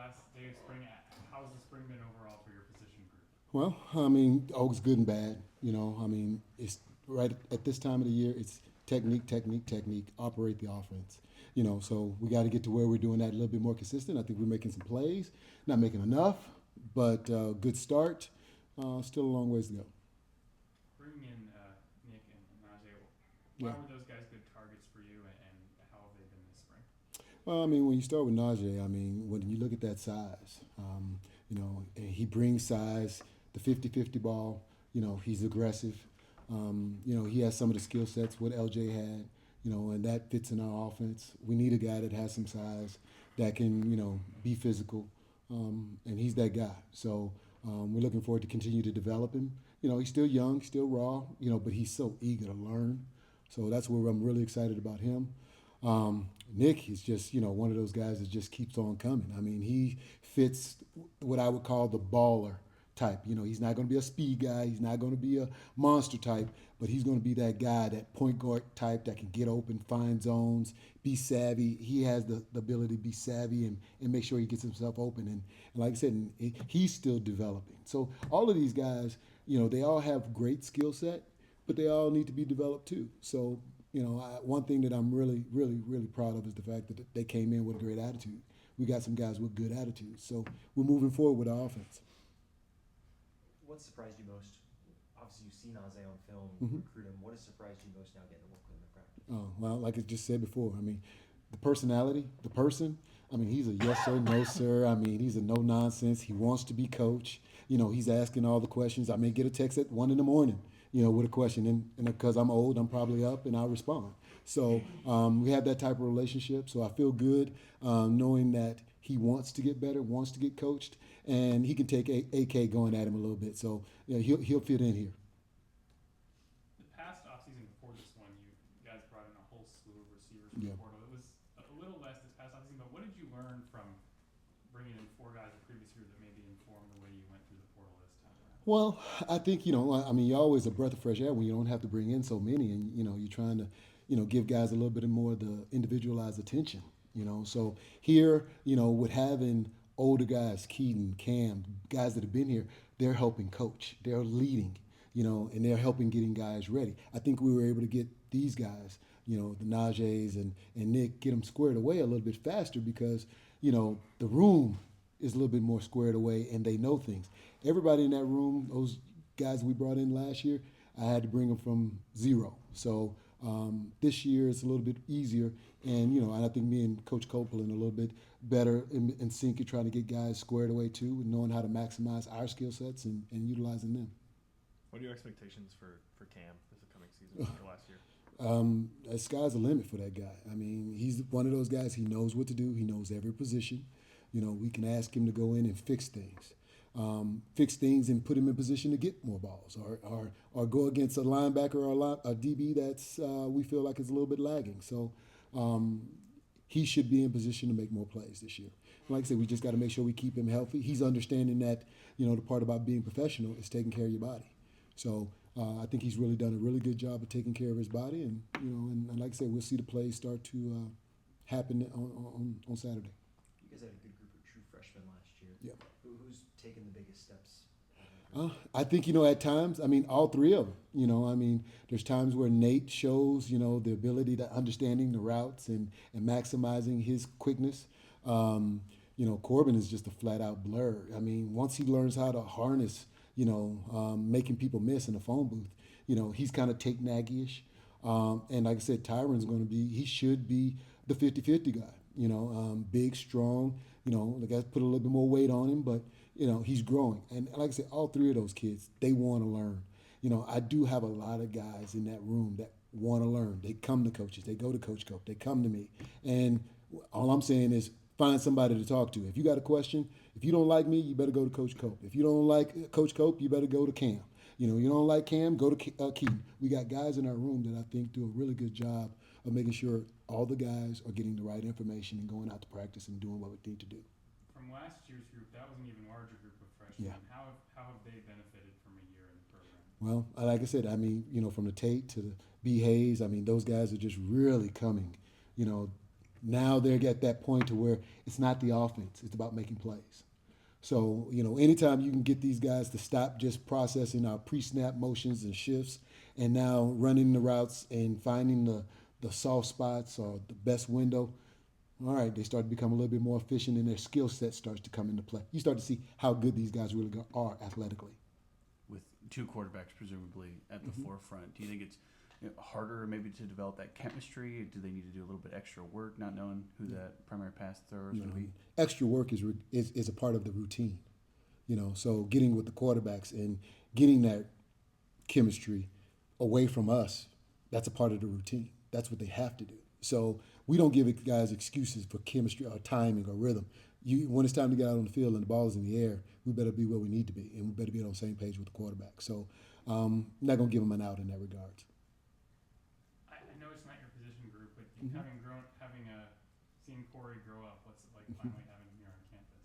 last day of spring. How's the spring been overall for your position group? Well, I mean, always good and bad. I mean, it's right at this time of the year. It's technique, technique, technique. Operate the offense. So we got to get to where we're doing that a little bit more consistent. I think we're making some plays, not making enough, but good start. Still a long ways to go. Bringing in Nick and Najee, why Yeah. were those guys good targets for you, and how have they been this spring? Well, I mean, when you start with Najee, I mean, when you look at that size, and he brings size, the 50-50 ball, he's aggressive. He has some of the skill sets what LJ had, and that fits in our offense. We need a guy that has some size that can, be physical, and he's that guy. So we're looking forward to continue to develop him. He's still young, still raw, but he's so eager to learn. So that's where I'm really excited about him. Nick is just, one of those guys that just keeps on coming. I mean, he fits what I would call the baller type. He's not going to be a speed guy. He's not going to be a monster type, but he's going to be that guy, that point guard type that can get open, find zones, be savvy. He has the ability to be savvy and make sure he gets himself open. And like I said, he's still developing. So all of these guys, they all have great skill set, but they all need to be developed too. So one thing that I'm really, really, really proud of is the fact that they came in with a great attitude. We got some guys with good attitudes. So we're moving forward with our offense. What surprised you most? Obviously, you've seen Isaiah on film, Mm-hmm. recruit him. What has surprised you most now getting to work with him in practice? Oh, well, like I just said before, I mean, the personality, the person, I mean, he's a yes sir, no sir. I mean, he's a no nonsense. He wants to be coach. He's asking all the questions. I may get a text at 1 in the morning, with a question. And because I'm old, I'm probably up and I'll respond. So we have that type of relationship. So I feel good knowing that he wants to get better, wants to get coached, and he can take AK going at him a little bit. So he'll fit in here. The past offseason before this one, you guys brought in a whole slew of receivers from Yeah. the portal. It was a little less this past offseason, but what did you learn from bringing in four guys the previous year that maybe informed the way you went through the portal this time around? Well, I think I mean, you're always a breath of fresh air when you don't have to bring in so many, and you're trying to, give guys a little bit more of the individualized attention. So here, with having older guys, Keaton, Cam, guys that have been here, they're helping coach, they're leading, and they're helping getting guys ready. I think we were able to get these guys, the Najees and Nick, get them squared away a little bit faster because, the room is a little bit more squared away and they know things. Everybody in that room, those guys we brought in last year, I had to bring them from zero. So this year it's a little bit easier, and I think me and Coach Copeland a little bit better in sync at trying to get guys squared away too, and knowing how to maximize our skill sets and utilizing them. What are your expectations for Cam this coming season after last year? The sky's the limit for that guy. I mean, he's one of those guys. He knows what to do. He knows every position. We can ask him to go in and fix things and put him in position to get more balls, or go against a linebacker or a DB that's we feel like is a little bit lagging. So he should be in position to make more plays this year. Like I said, we just got to make sure we keep him healthy. He's understanding that the part about being professional is taking care of your body. So I think he's really done a really good job of taking care of his body, and like I said, we'll see the plays start to happen on Saturday. You guys had a good group of true freshmen last year. Yeah. Who's taken the biggest steps? I think, at times, I mean, all three of them. I mean, there's times where Nate shows, the ability to understanding the routes and maximizing his quickness. Corbin is just a flat out blur. I mean, once he learns how to harness, making people miss in a phone booth, he's kind of take Nagy-ish. And like I said, he should be the 50-50 guy, big, strong, the guys put a little bit more weight on him, but, he's growing. And like I said, all three of those kids, they want to learn. I do have a lot of guys in that room that want to learn. They come to coaches. They go to Coach Cope. They come to me. And all I'm saying is find somebody to talk to. If you got a question, if you don't like me, you better go to Coach Cope. If you don't like Coach Cope, you better go to Cam. You don't like Cam, go to Keaton. We got guys in our room that I think do a really good job of making sure all the guys are getting the right information and going out to practice and doing what we need to do. From last year's group, that was an even larger group of freshmen. Yeah. How have they benefited from a year in the program? Well, like I said, I mean, from the Tate to the B. Hayes, I mean, those guys are just really coming, Now they're at that point to where it's not the offense; it's about making plays. So, anytime you can get these guys to stop just processing our pre-snap motions and shifts and now running the routes and finding the soft spots or the best window, all right, they start to become a little bit more efficient and their skill set starts to come into play. You start to see how good these guys really are athletically. With two quarterbacks presumably at the Mhm. forefront, do you think it's harder maybe to develop that chemistry? Do they need to do a little bit extra work, not knowing who that primary pass thrower is going to be? Extra work is a part of the routine. So getting with the quarterbacks and getting that chemistry away from us, that's a part of the routine. That's what they have to do. So we don't give guys excuses for chemistry or timing or rhythm. When it's time to get out on the field and the ball is in the air, we better be where we need to be, and we better be on the same page with the quarterback. So I'm not going to give them an out in that regard. I know it's not your position group, but Mhm. seen Corey grow up, what's it like finally having him here on campus?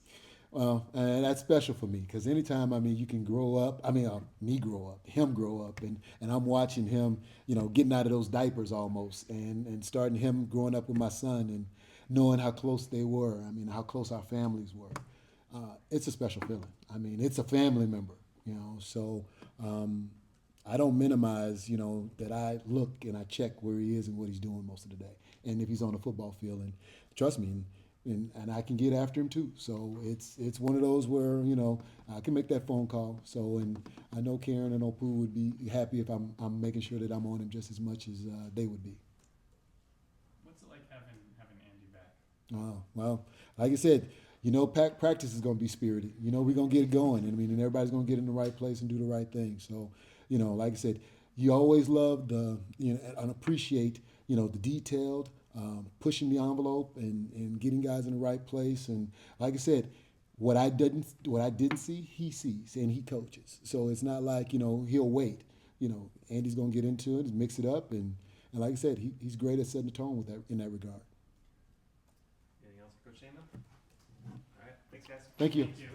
Well, that's special for me because anytime, you can grow up, me grow up, him grow up, and I'm watching him, getting out of those diapers almost and starting him growing up with my son and knowing how close they were, how close our families were. It's a special feeling. It's a family member, so I don't minimize, that I look and I check where he is and what he's doing most of the day. And if he's on the football field, and trust me, and I can get after him too. So it's one of those where, I can make that phone call. So, and I know Karen and Opu would be happy if I'm making sure that I'm on him just as much as they would be. What's it like having Andy back? Well, like I said, practice is going to be spirited. We're going to get it going. And everybody's going to get in the right place and do the right thing. So, like I said, you always love and appreciate, the detailed, pushing the envelope and getting guys in the right place. And like I said, what I didn't see, he sees and he coaches. So it's not like, he'll wait. Andy's going to get into it and mix it up. And like I said, he's great at setting the tone in that regard. Anything else for Coach Samuel? All right, thanks guys. Thank you. Thank you.